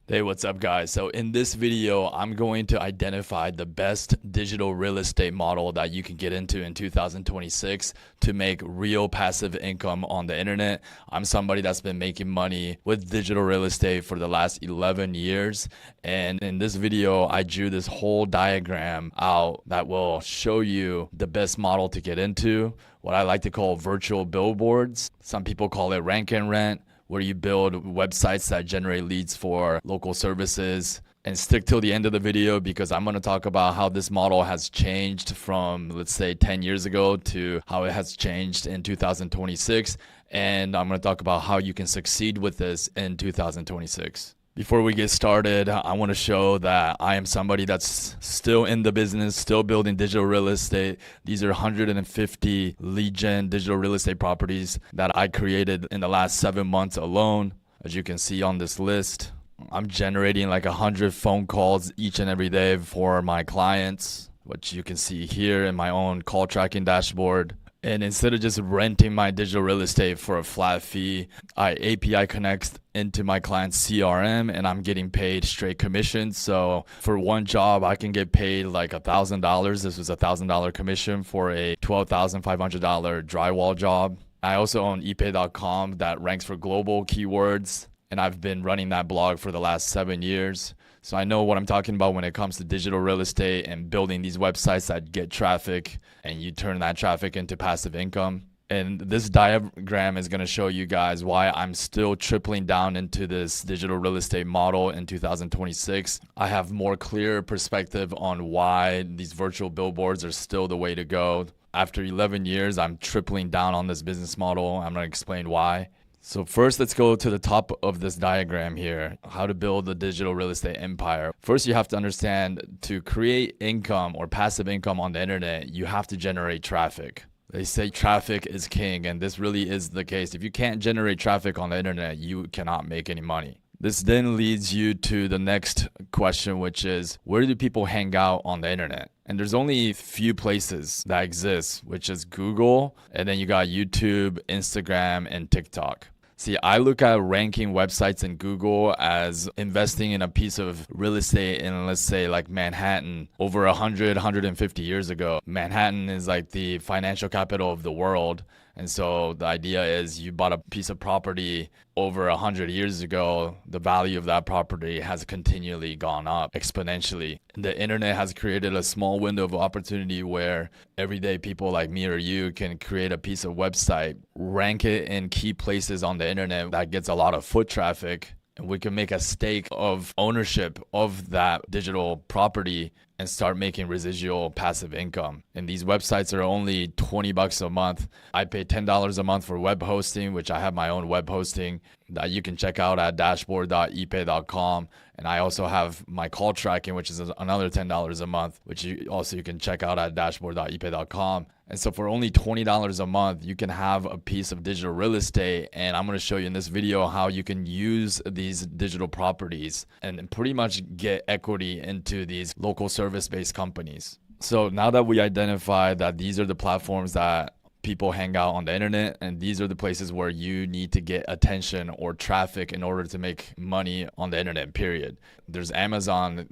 Hey, what's up guys? So in this video, I'm going to identify the best digital real estate model that you can get into in 2026 to make real passive income on the internet. I'm somebody that's been making money with digital real estate for the last 11 years. And in this video, I drew this whole diagram out that will show you the best model to get into, what I like to call virtual billboards. Some people call it rank and rent, where you build websites that generate leads for local services. And stick till the end of the video because I'm going to talk about how this model has changed from, let's say, 10 years ago to how it has changed in 2026. And I'm going to talk about how you can succeed with this in 2026. Before we get started, I want to show that I am somebody that's still in the business, still building digital real estate. These are 150 lead gen digital real estate properties that I created in the last 7 months alone. As you can see on this list, I'm generating like 100 phone calls each and every day for my clients, which you can see here in my own call tracking dashboard. And instead of just renting my digital real estate for a flat fee, I API connect into my client's CRM and I'm getting paid straight commission. So for one job, I can get paid like $1,000. This was $1,000 commission for a $12,500 drywall job. I also own epay.com that ranks for global keywords. And I've been running that blog for the last 7 years. So I know what I'm talking about when it comes to digital real estate and building these websites that get traffic and you turn that traffic into passive income. And this diagram is going to show you guys why I'm still tripling down into this digital real estate model in 2026. I have more clear perspective on why these virtual billboards are still the way to go. After 11 years, I'm tripling down on this business model. I'm going to explain why. So first, let's go to the top of this diagram here, how to build a digital real estate empire. First, you have to understand to create income or passive income on the internet, you have to generate traffic. They say traffic is king, and this really is the case. If you can't generate traffic on the internet, you cannot make any money. This then leads you to the next question, which is, where do people hang out on the internet? And there's only a few places that exist, which is Google, and then you got YouTube, Instagram, and TikTok. See, I look at ranking websites in Google as investing in a piece of real estate in, let's say, like Manhattan over 150 years ago. Manhattan is like the financial capital of the world. And so the idea is you bought a piece of property over 100 years ago, the value of that property has continually gone up exponentially. The internet has created a small window of opportunity where everyday people like me or you can create a piece of website, rank it in key places on the internet that gets a lot of foot traffic, and we can make a stake of ownership of that digital property and start making residual passive income. And these websites are only $20 a month. I pay $10 a month for web hosting, which I have my own web hosting that you can check out at dashboard.epay.com. And I also have my call tracking, which is another $10 a month, which you can check out at dashboard.epay.com. And so for only $20 a month, you can have a piece of digital real estate. And I'm going to show you in this video how you can use these digital properties and pretty much get equity into these local service-based companies. So now that we identify that these are the platforms that people hang out on the internet, and these are the places where you need to get attention or traffic in order to make money on the internet, period. There's Amazon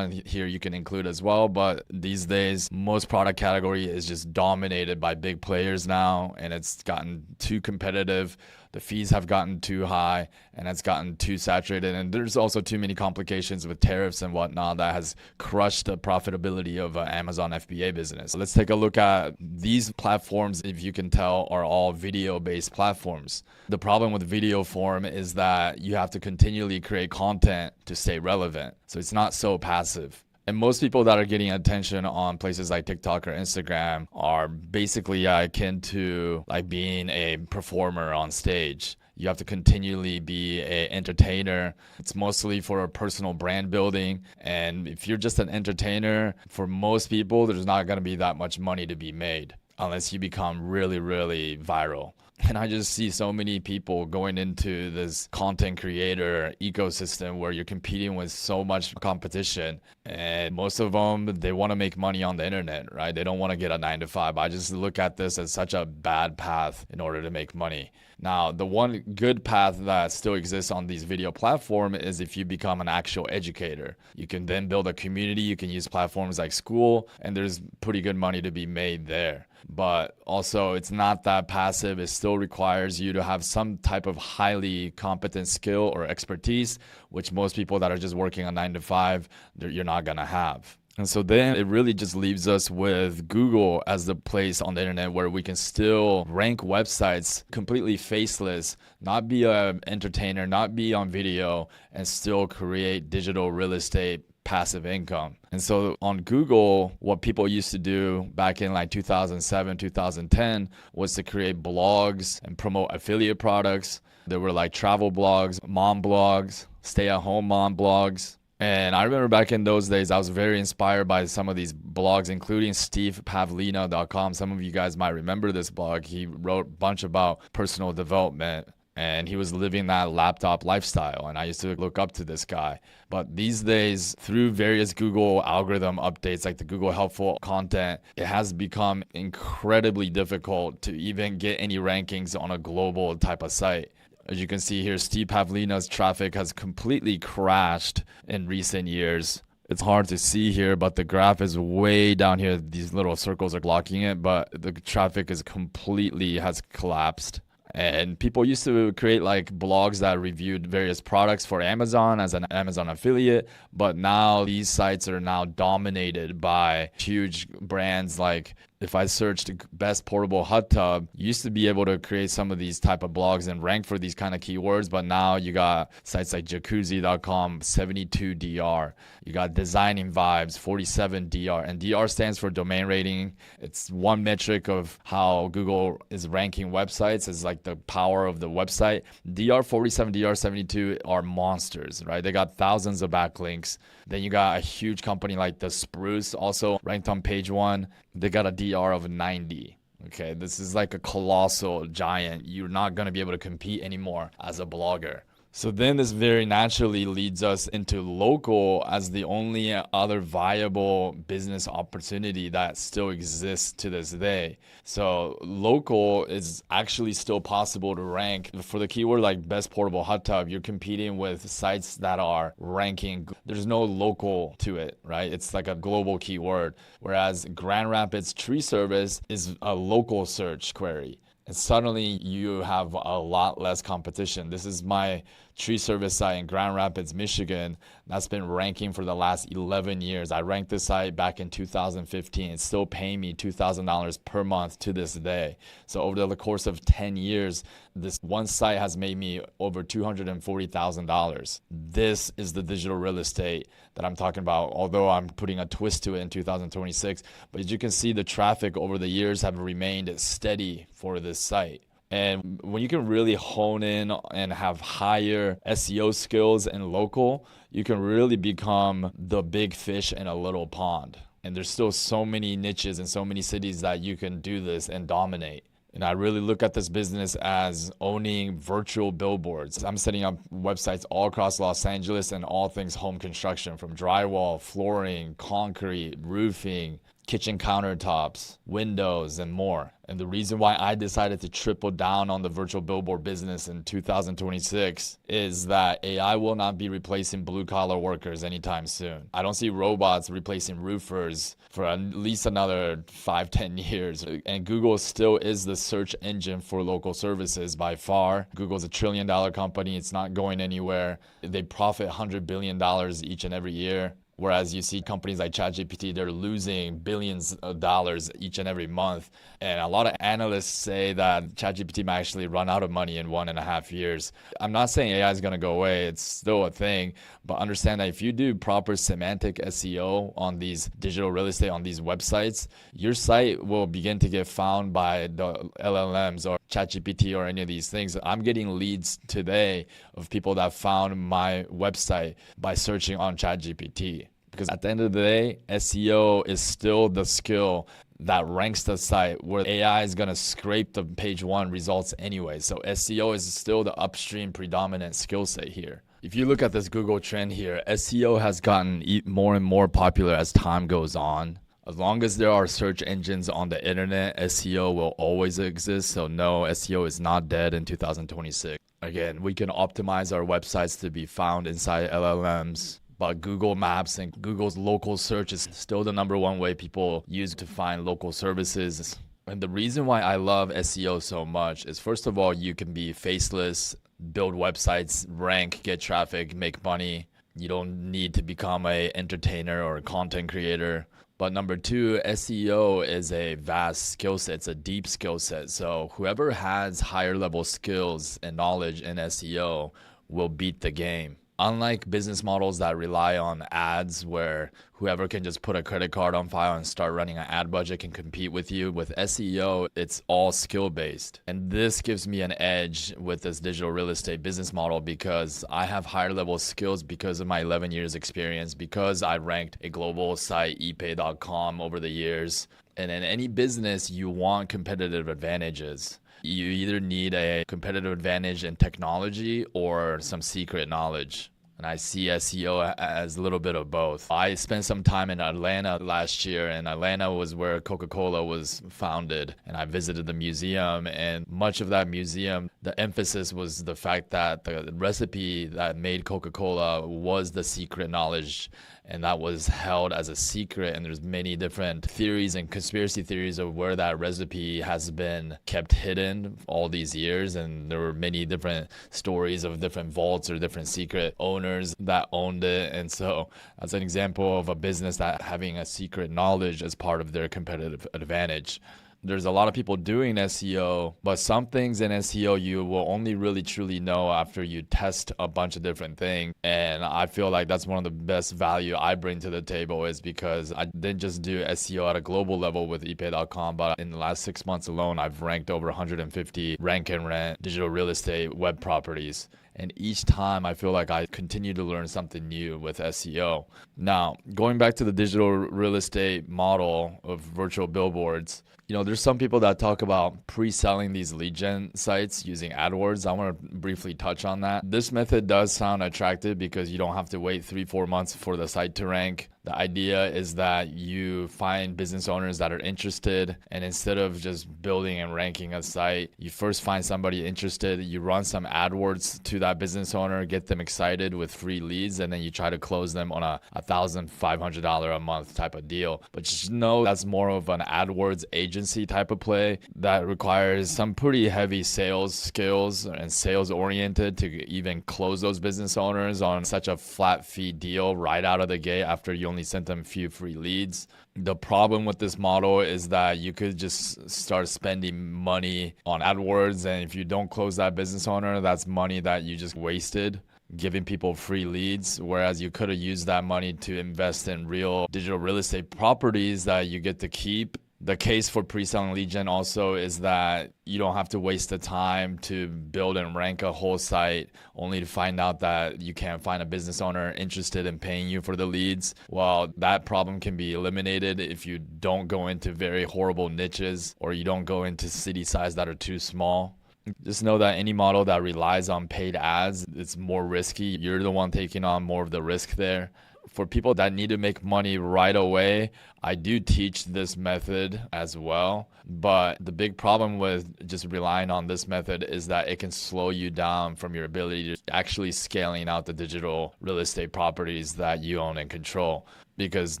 here you can include as well, but these days most product category is just dominated by big players now, and it's gotten too competitive. The fees have gotten too high and it's gotten too saturated, and there's also too many complications with tariffs and whatnot that has crushed the profitability of Amazon FBA business. So let's take a look at these platforms. If you can tell, are all video-based platforms. The problem with video form is that you have to continually create content to stay relevant. So it's not so passive. And most people that are getting attention on places like TikTok or Instagram are basically akin to like being a performer on stage. You have to continually be an entertainer. It's mostly for personal brand building. And if you're just an entertainer, for most people, there's not going to be that much money to be made unless you become really, really viral. And I just see so many people going into this content creator ecosystem where you're competing with so much competition. And most of them, they want to make money on the internet, right? They don't want to get a 9 to 5. I just look at this as such a bad path in order to make money. Now, the one good path that still exists on these video platforms is if you become an actual educator. You can then build a community. You can use platforms like School, and there's pretty good money to be made there. But also, it's not that passive. It still requires you to have some type of highly competent skill or expertise, which most people that are just working a 9 to 5, you're not going to have. And so then it really just leaves us with Google as the place on the internet where we can still rank websites completely faceless, not be an entertainer, not be on video, and still create digital real estate passive income. And so on Google, what people used to do back in like 2007, 2010 was to create blogs and promote affiliate products. There were like travel blogs, mom blogs, stay-at-home mom blogs. And I remember back in those days, I was very inspired by some of these blogs, including stevepavlina.com. Some of you guys might remember this blog. He wrote a bunch about personal development, and he was living that laptop lifestyle. And I used to look up to this guy. But these days, through various Google algorithm updates, like the Google helpful content, it has become incredibly difficult to even get any rankings on a global type of site. As you can see here, Steve Pavlina's traffic has completely crashed in recent years. It's hard to see here, but the graph is way down here. These little circles are blocking it, but the traffic is has collapsed. And people used to create like blogs that reviewed various products for Amazon as an Amazon affiliate, but now these sites are now dominated by huge brands. Like if I searched best portable hot tub, you used to be able to create some of these type of blogs and rank for these kind of keywords, but now you got sites like jacuzzi.com, 72 DR. You got designing vibes, 47 DR, and DR stands for domain rating. It's one metric of how Google is ranking websites, is like the power of the website. DR 47, DR 72 are monsters, right? They got thousands of backlinks. Then you got a huge company like The Spruce, also ranked on page 1. They got a DR of 90. Okay, this is like a colossal giant. You're not going to be able to compete anymore as a blogger. So then this very naturally leads us into local as the only other viable business opportunity that still exists to this day. So local is actually still possible to rank. For the keyword like best portable hot tub, you're competing with sites that are ranking. There's no local to it, right? It's like a global keyword. Whereas Grand Rapids Tree Service is a local search query. And suddenly you have a lot less competition. This is my tree service site in Grand Rapids, Michigan. That's been ranking for the last 11 years. I ranked this site back in 2015. It's still paying me $2,000 per month to this day. So over the course of 10 years, this one site has made me over $240,000. This is the digital real estate that I'm talking about, although I'm putting a twist to it in 2026. But as you can see, the traffic over the years have remained steady for this site. And when you can really hone in and have higher SEO skills in local, you can really become the big fish in a little pond. And there's still so many niches and so many cities that you can do this and dominate. And I really look at this business as owning virtual billboards. I'm setting up websites all across Los Angeles and all things home construction, from drywall, flooring, concrete, roofing, kitchen countertops, windows, and more. And the reason why I decided to triple down on the virtual billboard business in 2026 is that AI will not be replacing blue-collar workers anytime soon. I don't see robots replacing roofers for at least another 5-10 years. And Google still is the search engine for local services by far. Google's $1 trillion company. It's not going anywhere. They profit $100 billion each and every year. Whereas you see companies like ChatGPT, they're losing billions of dollars each and every month. And a lot of analysts say that ChatGPT might actually run out of money in 1.5 years. I'm not saying AI is going to go away. It's still a thing. But understand that if you do proper semantic SEO on these digital real estate, on these websites, your site will begin to get found by the LLMs or ChatGPT or any of these things. I'm getting leads today of people that found my website by searching on ChatGPT, because at the end of the day, SEO is still the skill that ranks the site, where AI is going to scrape the page one results anyway. So SEO is still the upstream predominant skill set here. If you look at this Google trend here, SEO has gotten more and more popular as time goes on. As long as there are search engines on the internet, SEO will always exist. So no, SEO is not dead in 2026. Again, we can optimize our websites to be found inside LLMs, but Google Maps and Google's local search is still the #1 way people use to find local services. And the reason why I love SEO so much is, first of all, you can be faceless, build websites, rank, get traffic, make money. You don't need to become an entertainer or a content creator. But number two, SEO is a vast skill set. It's a deep skill set. So whoever has higher level skills and knowledge in SEO will beat the game. Unlike business models that rely on ads, where whoever can just put a credit card on file and start running an ad budget can compete with you, with SEO, it's all skill based. And this gives me an edge with this digital real estate business model because I have higher level skills because of my 11 years experience, because I ranked a global site, epay.com, over the years. And in any business, you want competitive advantages. You either need a competitive advantage in technology or some secret knowledge. And I see SEO as a little bit of both. I spent some time in Atlanta last year, and Atlanta was where Coca-Cola was founded. And I visited the museum, and much of that museum, the emphasis was the fact that the recipe that made Coca-Cola was the secret knowledge, and that was held as a secret. And there's many different theories and conspiracy theories of where that recipe has been kept hidden all these years. And there were many different stories of different vaults or different secret owners that owned it. And so that's an example of a business that having a secret knowledge as part of their competitive advantage. There's a lot of people doing SEO, but some things in SEO you will only really truly know after you test a bunch of different things. And I feel like that's one of the best value I bring to the table, is because I didn't just do SEO at a global level with epay.com, but in the last 6 months alone, I've ranked over 150 rank and rent digital real estate web properties. And each time I feel like I continue to learn something new with SEO. Now, going back to the digital real estate model of virtual billboards, there's some people that talk about pre-selling these lead gen sites using AdWords. I want to briefly touch on that. This method does sound attractive because you don't have to wait 3-4 months for the site to rank. The idea is that you find business owners that are interested, and instead of just building and ranking a site, you first find somebody interested, you run some AdWords to that business owner, get them excited with free leads, and then you try to close them on a $1,500 a month type of deal. But just know that's more of an AdWords agency type of play that requires some pretty heavy sales skills and sales oriented to even close those business owners on such a flat fee deal right out of the gate after you only sent them a few free leads. The problem with this model is that you could just start spending money on AdWords, and if you don't close that business owner, that's money that you just wasted giving people free leads, whereas you could have used that money to invest in real digital real estate properties that you get to keep. The case for pre-selling lead gen also is that you don't have to waste the time to build and rank a whole site only to find out that you can't find a business owner interested in paying you for the leads. Well, that problem can be eliminated if you don't go into very horrible niches or you don't go into city size that are too small. Just know that any model that relies on paid ads, it's more risky. You're the one taking on more of the risk there. For people that need to make money right away, I do teach this method as well. But the big problem with just relying on this method is that it can slow you down from your ability to actually scaling out the digital real estate properties that you own and control. Because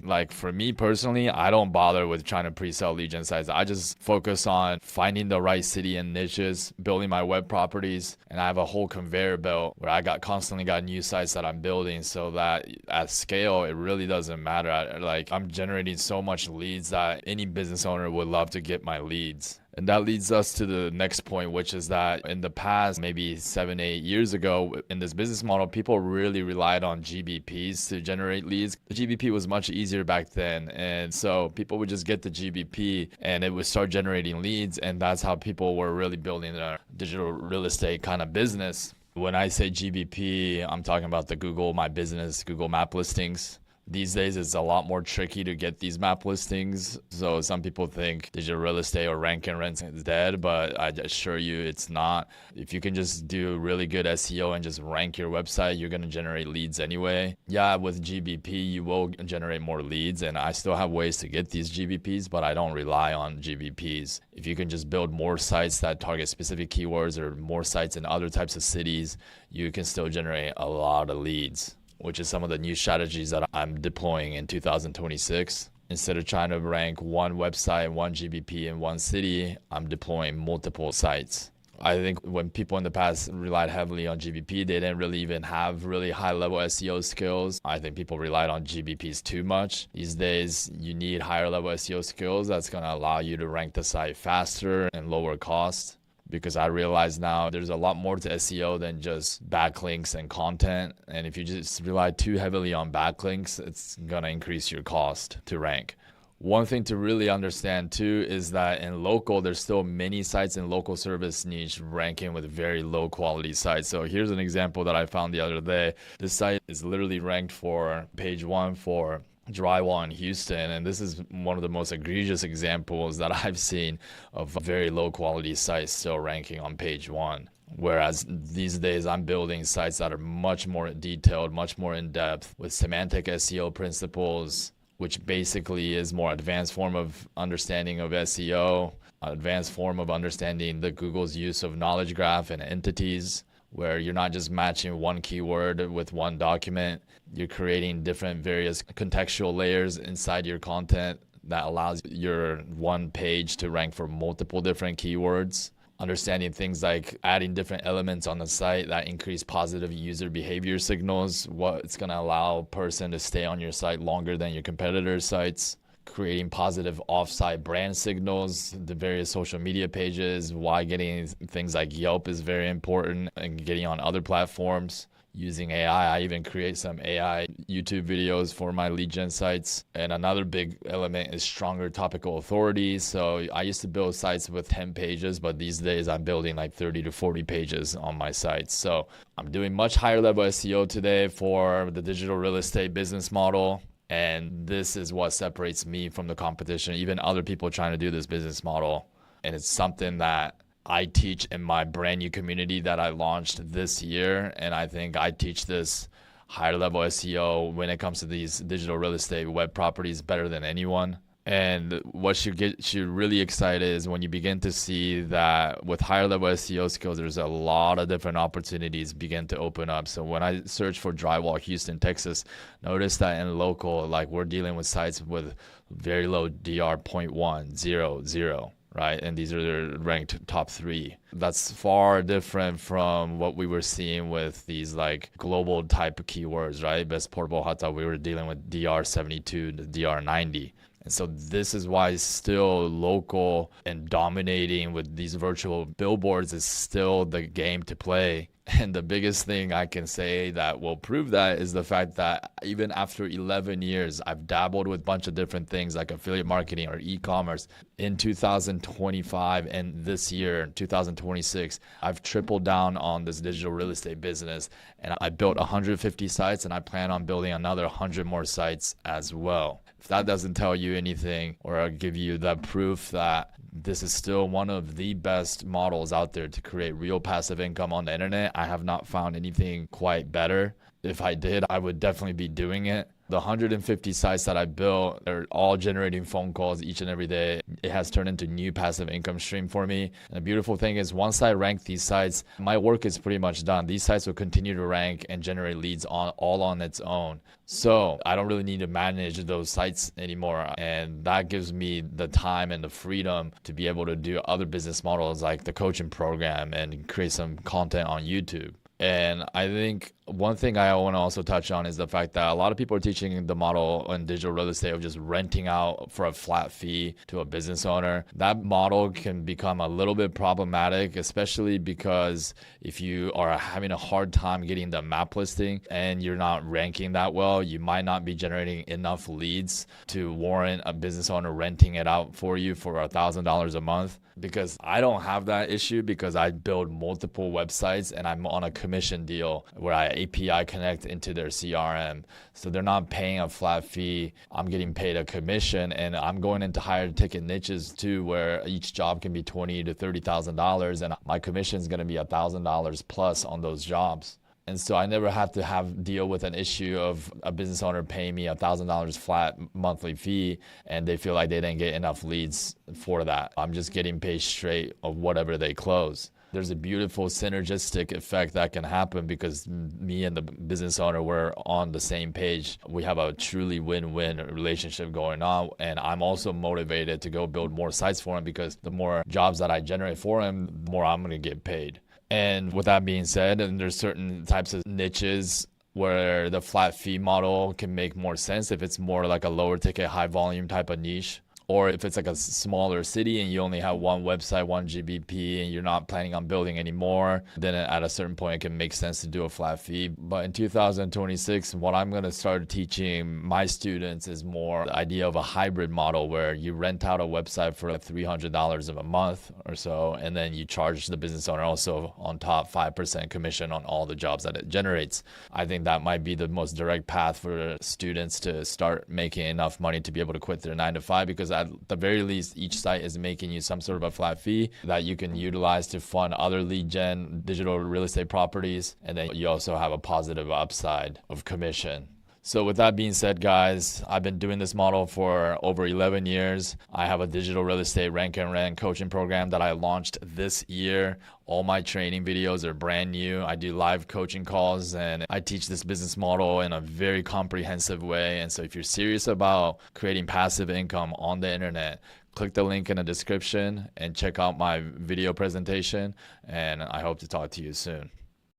like for me personally, I don't bother with trying to pre-sell lead gen sites. I just focus on finding the right city and niches, building my web properties, and I have a whole conveyor belt where I constantly got new sites that I'm building, so that at scale, it really doesn't matter. Like I'm generating so much leads that any business owner would love to get my leads. And that leads us to the next point, which is that in the past, maybe 7-8 years ago, in this business model, people really relied on GBPs to generate leads. The GBP was much easier back then. And so people would just get the GBP and it would start generating leads. And that's how people were really building their digital real estate kind of business. When I say GBP, I'm talking about the Google My Business, Google Map listings. These days, it's a lot more tricky to get these map listings. So some people think digital real estate or rank and rent is dead, but I assure you it's not. If you can just do really good SEO and just rank your website, you're going to generate leads anyway. Yeah, with GBP, you will generate more leads, and I still have ways to get these GBPs, but I don't rely on GBPs. If you can just build more sites that target specific keywords or more sites in other types of cities, you can still generate a lot of leads, which is some of the new strategies that I'm deploying in 2026. Instead of trying to rank one website, one GBP in one city, I'm deploying multiple sites. I think when people in the past relied heavily on GBP, they didn't really even have really high level SEO skills. I think people relied on GBPs too much. These days, you need higher level SEO skills that's going to allow you to rank the site faster and lower cost. Because I realize now there's a lot more to SEO than just backlinks and content. And if you just rely too heavily on backlinks, it's going to increase your cost to rank. One thing to really understand too is that in local, there's still many sites in local service niche ranking with very low quality sites. So here's an example that I found the other day. This site is literally ranked for page 1 for drywall in Houston, and this is one of the most egregious examples that I've seen of very low quality sites still ranking on page 1. Whereas these days I'm building sites that are much more detailed, much more in depth with semantic SEO principles, which basically is more advanced form of understanding of SEO, advanced form of understanding the Google's use of knowledge graph and entities, where you're not just matching one keyword with one document. You're creating different various contextual layers inside your content that allows your one page to rank for multiple different keywords. Understanding things like adding different elements on the site that increase positive user behavior signals, what's going to allow a person to stay on your site longer than your competitors' sites. Creating positive off-site brand signals, the various social media pages, why getting things like Yelp is very important, and getting on other platforms. Using AI, I even create some AI YouTube videos for my lead gen sites. And another big element is stronger topical authority. So I used to build sites with 10 pages, but these days I'm building like 30 to 40 pages on my sites. So I'm doing much higher level SEO today for the digital real estate business model. And this is what separates me from the competition, even other people trying to do this business model. And it's something that I teach in my brand new community that I launched this year. And I think I teach this higher level SEO when it comes to these digital real estate web properties better than anyone. And what should get you really excited is when you begin to see that with higher level SEO skills, there's a lot of different opportunities begin to open up. So when I search for drywall Houston, Texas, notice that in local, like we're dealing with sites with very low DR 0.100, right? And these are ranked top 3. That's far different from what we were seeing with these like global type keywords, right? Best portable hot tub, we were dealing with DR 72 to DR 90. And so this is why still local and dominating with these virtual billboards is still the game to play. And the biggest thing I can say that will prove that is the fact that even after 11 years, I've dabbled with a bunch of different things like affiliate marketing or e-commerce. In 2025 and this year, 2026, I've tripled down on this digital real estate business. And I built 150 sites, and I plan on building another 100 more sites as well. If that doesn't tell you anything or give you the proof that this is still one of the best models out there to create real passive income on the internet, I have not found anything quite better. If I did, I would definitely be doing it. The 150 sites that I built, they're all generating phone calls each and every day. It has turned into new passive income stream for me. And the beautiful thing is once I rank these sites, my work is pretty much done. These sites will continue to rank and generate leads all on its own. So I don't really need to manage those sites anymore. And that gives me the time and the freedom to be able to do other business models like the coaching program and create some content on YouTube. And I think one thing I want to also touch on is the fact that a lot of people are teaching the model in digital real estate of just renting out for a flat fee to a business owner. That model can become a little bit problematic, especially because if you are having a hard time getting the map listing and you're not ranking that well, you might not be generating enough leads to warrant a business owner renting it out for you for $1,000 a month. Because I don't have that issue because I build multiple websites and I'm on a community commission deal where I API connect into their CRM. So they're not paying a flat fee. I'm getting paid a commission, and I'm going into higher ticket niches too, where each job can be $20,000 to $30,000, and my commission is going to be $1,000 plus on those jobs. And so I never have to deal with an issue of a business owner paying me $1,000 flat monthly fee and they feel like they didn't get enough leads for that. I'm just getting paid straight of whatever they close. There's a beautiful synergistic effect that can happen because me and the business owner, we're on the same page. We have a truly win-win relationship going on. And I'm also motivated to go build more sites for him because the more jobs that I generate for him, the more I'm going to get paid. And with that being said, and there's certain types of niches where the flat fee model can make more sense if it's more like a lower ticket, high volume type of niche. Or if it's like a smaller city and you only have one website, 1 GBP, and you're not planning on building anymore, then at a certain point it can make sense to do a flat fee. But in 2026, what I'm going to start teaching my students is more the idea of a hybrid model where you rent out a website for like $300 of a month or so, and then you charge the business owner also on top 5% commission on all the jobs that it generates. I think that might be the most direct path for students to start making enough money to be able to quit their 9 to 5, because at the very least, each site is making you some sort of a flat fee that you can utilize to fund other lead gen digital real estate properties. And then you also have a positive upside of commission. So with that being said, guys, I've been doing this model for over 11 years. I have a digital real estate rank and rent coaching program that I launched this year. All my training videos are brand new. I do live coaching calls and I teach this business model in a very comprehensive way. And so if you're serious about creating passive income on the internet, click the link in the description and check out my video presentation. And I hope to talk to you soon.